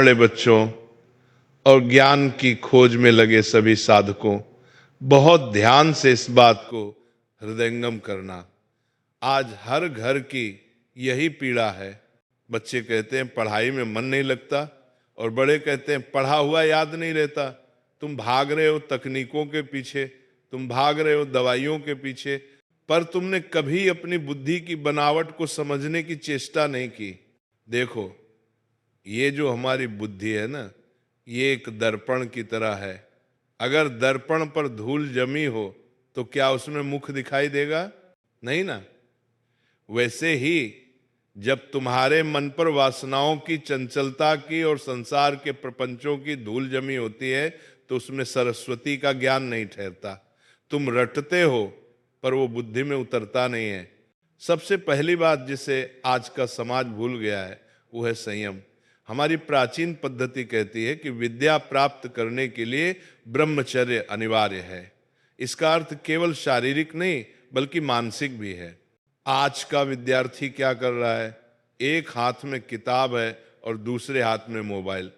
बड़े बच्चों और ज्ञान की खोज में लगे सभी साधकों, बहुत ध्यान से इस बात को हृदयंगम करना। आज हर घर की यही पीड़ा है। बच्चे कहते हैं पढ़ाई में मन नहीं लगता, और बड़े कहते हैं पढ़ा हुआ याद नहीं रहता। तुम भाग रहे हो तकनीकों के पीछे, तुम भाग रहे हो दवाइयों के पीछे, पर तुमने कभी अपनी बुद्धि की बनावट को समझने की चेष्टा नहीं की। देखो, ये जो हमारी बुद्धि है ना, ये एक दर्पण की तरह है। अगर दर्पण पर धूल जमी हो तो क्या उसमें मुख दिखाई देगा? नहीं ना। वैसे ही जब तुम्हारे मन पर वासनाओं की, चंचलता की और संसार के प्रपंचों की धूल जमी होती है तो उसमें सरस्वती का ज्ञान नहीं ठहरता। तुम रटते हो पर वो बुद्धि में उतरता नहीं है। सबसे पहली बात जिसे आज का समाज भूल गया है वो है संयम। हमारी प्राचीन पद्धति कहती है कि विद्या प्राप्त करने के लिए ब्रह्मचर्य अनिवार्य है। इसका अर्थ केवल शारीरिक नहीं बल्कि मानसिक भी है। आज का विद्यार्थी क्या कर रहा है? एक हाथ में किताब है और दूसरे हाथ में मोबाइल।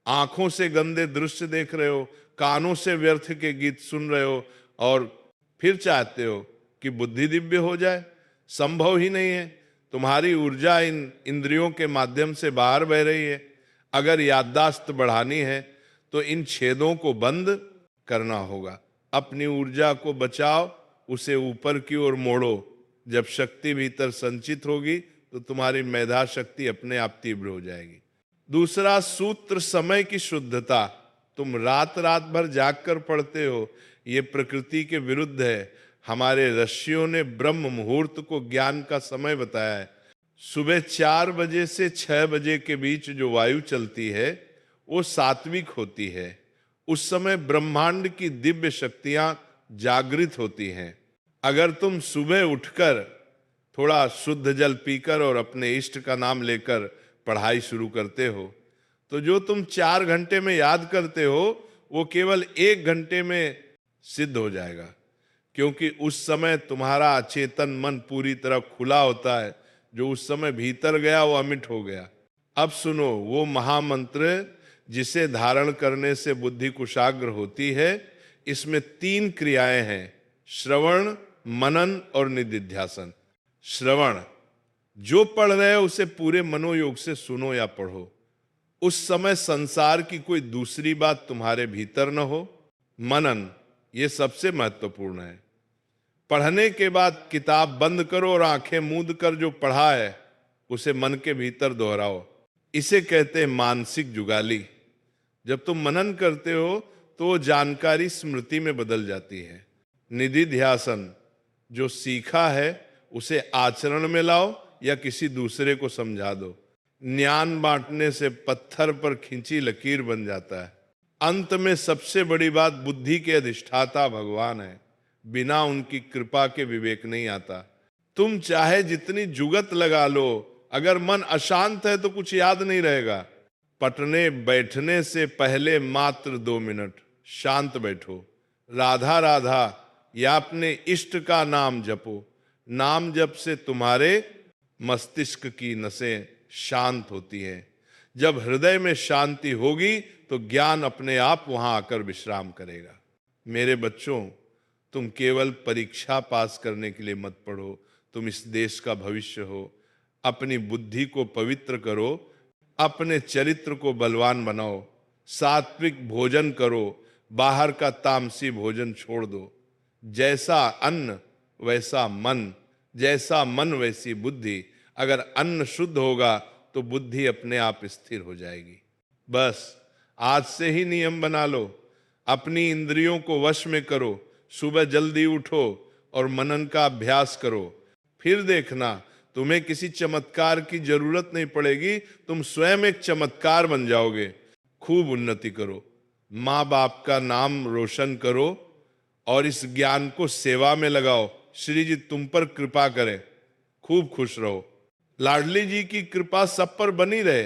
आंखों से गंदे दृश्य देख रहे हो, कानों से व्यर्थ के गीत सुन रहे हो, और फिर चाहते हो कि बुद्धि दिव्य हो जाए। संभव ही नहीं है। तुम्हारी ऊर्जा इन इंद्रियों के माध्यम से बाहर बह रही है। अगर याददाश्त बढ़ानी है तो इन छेदों को बंद करना होगा। अपनी ऊर्जा को बचाओ, उसे ऊपर की ओर मोड़ो। जब शक्ति भीतर संचित होगी तो तुम्हारी मेधा शक्ति अपने आप तीव्र हो जाएगी। दूसरा सूत्र, समय की शुद्धता। तुम रात रात भर जाग कर पढ़ते हो, ये प्रकृति के विरुद्ध है। हमारे ऋषियों ने ब्रह्म मुहूर्त को ज्ञान का समय बताया है। सुबह 4 बजे से 6 बजे के बीच जो वायु चलती है वो सात्विक होती है। उस समय ब्रह्मांड की दिव्य शक्तियां जागृत होती हैं। अगर तुम सुबह उठकर थोड़ा शुद्ध जल पीकर और अपने इष्ट का नाम लेकर पढ़ाई शुरू करते हो तो जो तुम 4 घंटे में याद करते हो वो केवल 1 घंटे में सिद्ध हो जाएगा, क्योंकि उस समय तुम्हारा अचेतन मन पूरी तरह खुला होता है। जो उस समय भीतर गया वो अमिट हो गया। अब सुनो वो महामंत्र जिसे धारण करने से बुद्धि कुशाग्र होती है। इसमें 3 क्रियाएं हैं, श्रवण, मनन और निदिध्यासन। श्रवण, जो पढ़ रहे हो उसे पूरे मनोयोग से सुनो या पढ़ो। उस समय संसार की कोई दूसरी बात तुम्हारे भीतर न हो। मनन, ये सबसे महत्वपूर्ण है। पढ़ने के बाद किताब बंद करो और आंखें मूंद कर जो पढ़ा है उसे मन के भीतर दोहराओ। इसे कहते हैं मानसिक जुगाली। जब तुम मनन करते हो तो वो जानकारी स्मृति में बदल जाती है। निदिध्यासन, जो सीखा है उसे आचरण में लाओ या किसी दूसरे को समझा दो। ज्ञान बांटने से पत्थर पर खींची लकीर बन जाता है। अंत में सबसे बड़ी बात, बुद्धि के अधिष्ठाता भगवान है। बिना उनकी कृपा के विवेक नहीं आता। तुम चाहे जितनी जुगत लगा लो, अगर मन अशांत है तो कुछ याद नहीं रहेगा। पढ़ने बैठने से पहले मात्र 2 मिनट शांत बैठो। राधा राधा या अपने इष्ट का नाम जपो। नाम जप से तुम्हारे मस्तिष्क की नसें शांत होती हैं। जब हृदय में शांति होगी तो ज्ञान अपने आप वहां आकर विश्राम करेगा। मेरे बच्चों, तुम केवल परीक्षा पास करने के लिए मत पढ़ो, तुम इस देश का भविष्य हो। अपनी बुद्धि को पवित्र करो, अपने चरित्र को बलवान बनाओ, सात्विक भोजन करो, बाहर का तामसी भोजन छोड़ दो। जैसा अन्न वैसा मन, जैसा मन वैसी बुद्धि। अगर अन्न शुद्ध होगा तो बुद्धि अपने आप स्थिर हो जाएगी। बस आज से ही नियम बना लो, अपनी इंद्रियों को वश में करो। सुबह जल्दी उठो और मनन का अभ्यास करो। फिर देखना, तुम्हें किसी चमत्कार की जरूरत नहीं पड़ेगी, तुम स्वयं एक चमत्कार बन जाओगे। खूब उन्नति करो, माँ बाप का नाम रोशन करो और इस ज्ञान को सेवा में लगाओ। श्री जी तुम पर कृपा करें, खूब खुश रहो। लाडली जी की कृपा सब पर बनी रहे।